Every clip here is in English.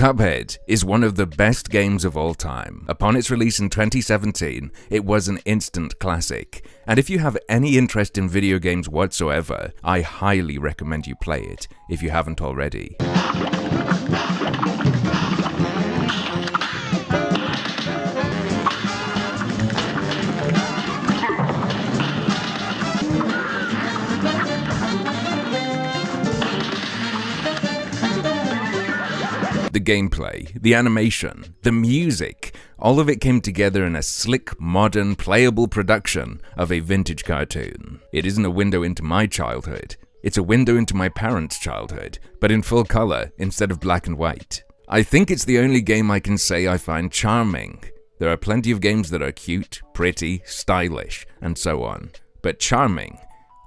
Cuphead is one of the best games of all time. Upon its release in 2017, it was an instant classic, and if you have any interest in video games whatsoever, I highly recommend you play it, if you haven't already. The gameplay, the animation, the music, all of it came together in a slick, modern, playable production of a vintage cartoon. It isn't a window into my childhood, it's a window into my parents' childhood, but in full color instead of black and white. I think it's the only game I can say I find charming. There are plenty of games that are cute, pretty, stylish, and so on, but charming,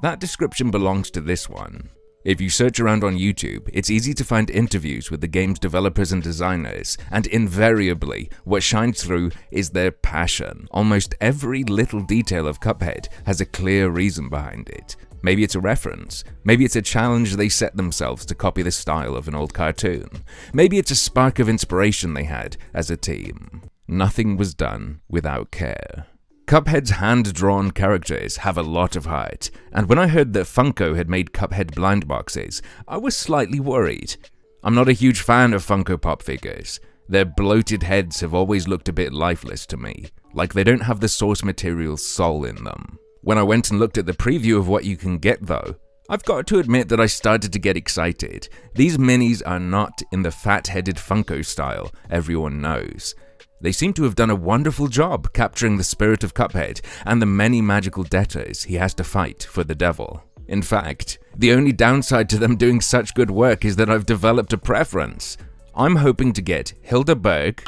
that description belongs to this one. If you search around on YouTube, it's easy to find interviews with the game's developers and designers, and invariably, what shines through is their passion. Almost every little detail of Cuphead has a clear reason behind it. Maybe it's a reference, maybe it's a challenge they set themselves to copy the style of an old cartoon, maybe it's a spark of inspiration they had as a team. Nothing was done without care. Cuphead's hand-drawn characters have a lot of heart, and when I heard that Funko had made Cuphead blind boxes, I was slightly worried. I'm not a huge fan of Funko Pop figures. Their bloated heads have always looked a bit lifeless to me, like they don't have the source material's soul in them. When I went and looked at the preview of what you can get though, I've got to admit that I started to get excited. These minis are not in the fat-headed Funko style everyone knows. They seem to have done a wonderful job capturing the spirit of Cuphead and the many magical debtors he has to fight for the devil. In fact, the only downside to them doing such good work is that I've developed a preference. I'm hoping to get Hilda Berg,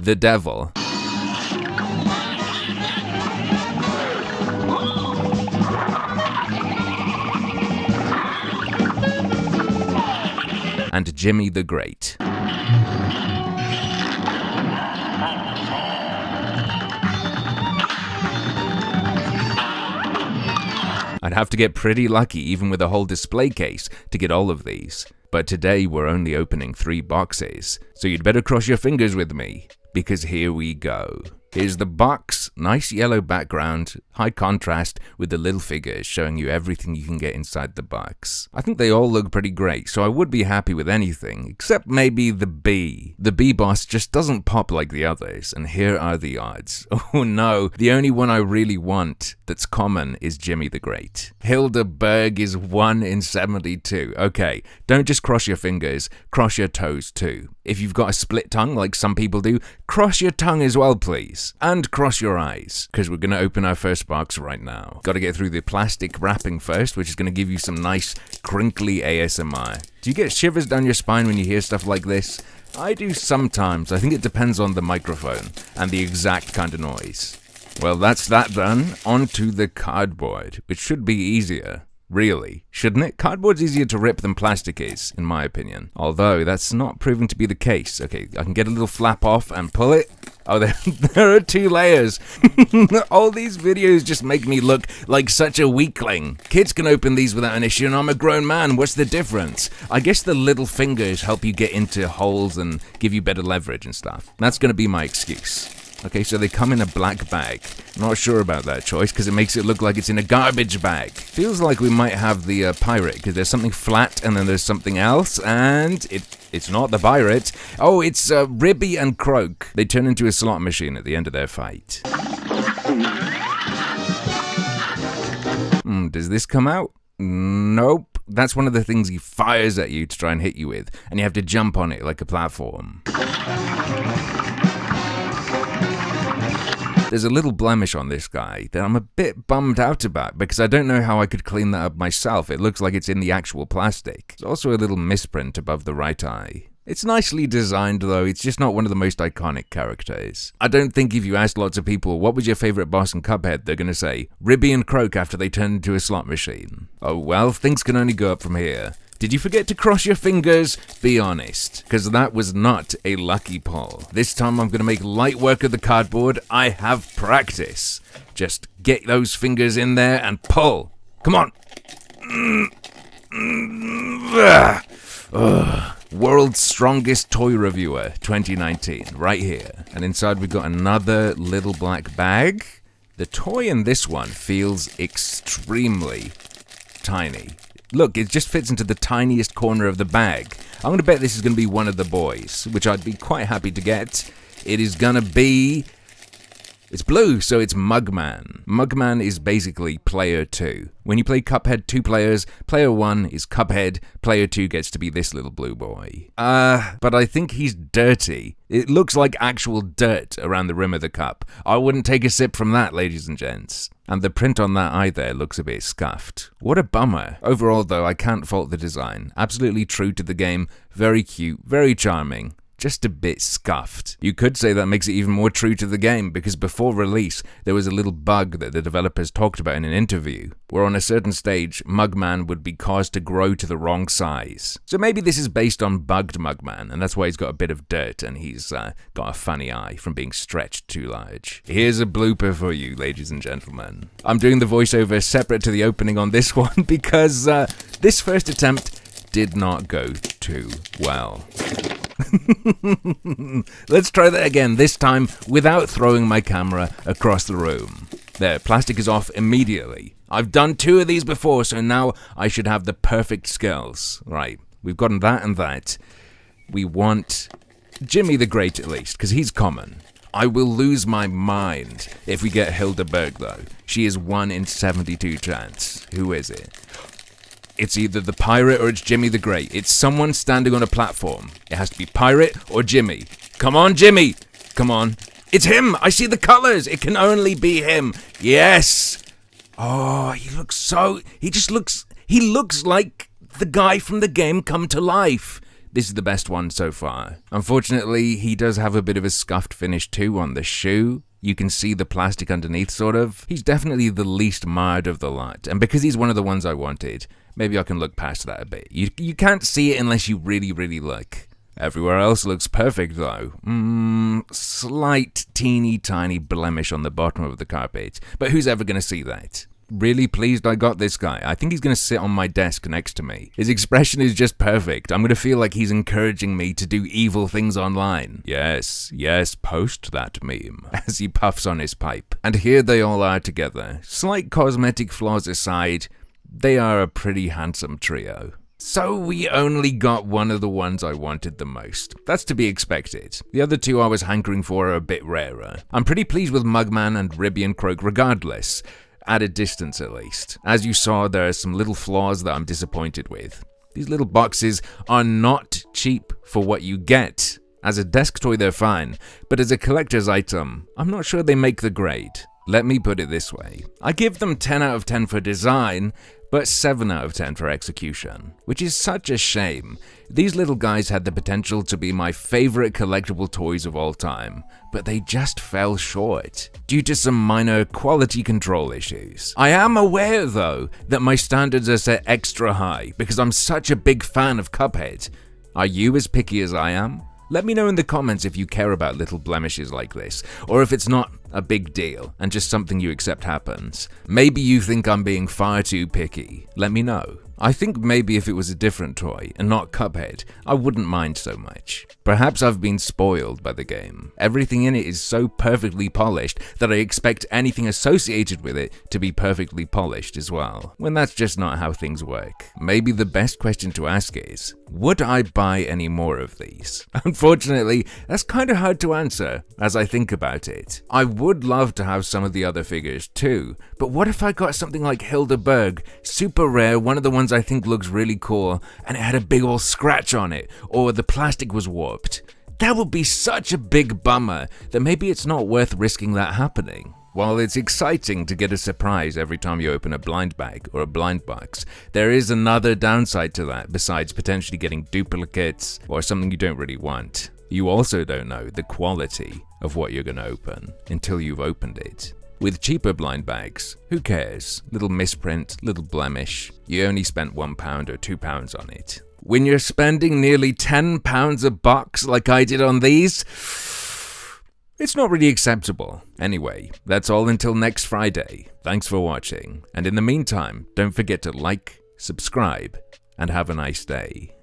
the devil, and Jimmy the Great. I'd have to get pretty lucky even with a whole display case to get all of these. But today we're only opening 3 boxes, so you'd better cross your fingers with me, because here we go. Here's the box, nice yellow background, high contrast with the little figures showing you everything you can get inside the box. I think they all look pretty great, so I would be happy with anything, except maybe the bee. The bee boss just doesn't pop like the others, and here are the odds. Oh no, the only one I really want that's common is Jimmy the Great. Hilda Berg is 1 in 72. Okay, don't just cross your fingers, cross your toes too. If you've got a split tongue like some people do, cross your tongue as well please. And cross your eyes, because we're going to open our first box right now. Got to get through the plastic wrapping first, which is going to give you some nice crinkly ASMR. Do you get shivers down your spine when you hear stuff like this? I do sometimes. I think it depends on the microphone and the exact kind of noise. Well, that's that done. On to the cardboard, which should be easier. Really, shouldn't it? Cardboard's easier to rip than plastic is, in my opinion. Although, that's not proven to be the case. Okay, I can get a little flap off and pull it. Oh, there are 2 layers. All these videos just make me look like such a weakling. Kids can open these without an issue, and I'm a grown man. What's the difference? I guess the little fingers help you get into holes and give you better leverage and stuff. That's going to be my excuse. Okay, so they come in a black bag. Not sure about that choice, because it makes it look like it's in a garbage bag. Feels like we might have the pirate, because there's something flat and then there's something else, and it's not the pirate. Oh, it's Ribby and Croak. They turn into a slot machine at the end of their fight. Does this come out? Nope. That's one of the things he fires at you to try and hit you with, and you have to jump on it like a platform. There's a little blemish on this guy that I'm a bit bummed out about because I don't know how I could clean that up myself. It looks like it's in the actual plastic. There's also a little misprint above the right eye. It's nicely designed though, it's just not one of the most iconic characters. I don't think if you ask lots of people what was your favourite boss in Cuphead, they're gonna say Ribby and Croak after they turn into a slot machine. Oh well, things can only go up from here. Did you forget to cross your fingers? Be honest, because that was not a lucky pull. This time I'm going to make light work of the cardboard. I have practice. Just get those fingers in there and pull. Come on. World's Strongest Toy Reviewer 2019, right here. And inside we've got another little black bag. The toy in this one feels extremely tiny. Look, it just fits into the tiniest corner of the bag. I'm going to bet this is going to be one of the boys, which I'd be quite happy to get. It is going to be... It's blue, so it's Mugman. Mugman is basically player 2. When you play Cuphead 2 players, player 1 is Cuphead, player 2 gets to be this little blue boy. But I think he's dirty. It looks like actual dirt around the rim of the cup. I wouldn't take a sip from that, ladies and gents. And the print on that eye there looks a bit scuffed. What a bummer. Overall though, I can't fault the design. Absolutely true to the game, very cute, very charming. Just a bit scuffed. You could say that makes it even more true to the game, because before release, there was a little bug that the developers talked about in an interview, where on a certain stage, Mugman would be caused to grow to the wrong size. So maybe this is based on bugged Mugman, and that's why he's got a bit of dirt, and he's got a funny eye from being stretched too large. Here's a blooper for you, ladies and gentlemen. I'm doing the voiceover separate to the opening on this one, because this first attempt did not go too well. Let's try that again, this time without throwing my camera across the room. There, plastic is off immediately. I've done 2 of these before, so now I should have the perfect skills. Right, we've gotten that and that. We want Jimmy the Great at least, because he's common. I will lose my mind if we get Hildeberg though. She is 1 in 72 chance. Who is it? It's either the pirate or it's Jimmy the Great. It's someone standing on a platform. It has to be pirate or Jimmy. Come on, Jimmy! Come on. It's him! I see the colors! It can only be him. Yes! Oh, he looks like the guy from the game come to life. This is the best one so far. Unfortunately, he does have a bit of a scuffed finish too on the shoe. You can see the plastic underneath, sort of. He's definitely the least marred of the lot. And because he's one of the ones I wanted, maybe I can look past that a bit. You can't see it unless you really, really look. Everywhere else looks perfect, though. Slight, teeny, tiny blemish on the bottom of the carpet. But who's ever going to see that? Really pleased I got this guy. I think he's going to sit on my desk next to me. His expression is just perfect. I'm going to feel like he's encouraging me to do evil things online. Yes, post that meme, as he puffs on his pipe. And here they all are together. Slight cosmetic flaws aside, they are a pretty handsome trio. So we only got one of the ones I wanted the most. That's to be expected. The other 2 I was hankering for are a bit rarer. I'm pretty pleased with Mugman and Ribby and Croak regardless. At a distance at least. As you saw, there are some little flaws that I'm disappointed with. These little boxes are not cheap for what you get. As a desk toy they're fine, but as a collector's item, I'm not sure they make the grade. Let me put it this way. I give them 10 out of 10 for design, but 7 out of 10 for execution, which is such a shame. These little guys had the potential to be my favorite collectible toys of all time, but they just fell short due to some minor quality control issues. I am aware though that my standards are set extra high because I'm such a big fan of Cuphead. Are you as picky as I am? Let me know in the comments if you care about little blemishes like this, or if it's not a big deal and just something you accept happens. Maybe you think I'm being far too picky. Let me know. I think maybe if it was a different toy and not Cuphead, I wouldn't mind so much. Perhaps I've been spoiled by the game. Everything in it is so perfectly polished that I expect anything associated with it to be perfectly polished as well, when that's just not how things work. Maybe the best question to ask is, would I buy any more of these? Unfortunately, that's kind of hard to answer as I think about it. I would love to have some of the other figures too, but what if I got something like Hildeberg, super rare, one of the ones I think looks really cool, and it had a big old scratch on it, or the plastic was warped? That would be such a big bummer that maybe it's not worth risking that happening. While it's exciting to get a surprise every time you open a blind bag or a blind box, there is another downside to that besides potentially getting duplicates or something you don't really want. You also don't know the quality of what you're going to open until you've opened it. With cheaper blind bags, who cares? Little misprint, little blemish. You only spent £1 or £2 on it. When you're spending nearly £10 a box like I did on these, it's not really acceptable. Anyway, that's all until next Friday. Thanks for watching. And in the meantime, don't forget to like, subscribe, and have a nice day.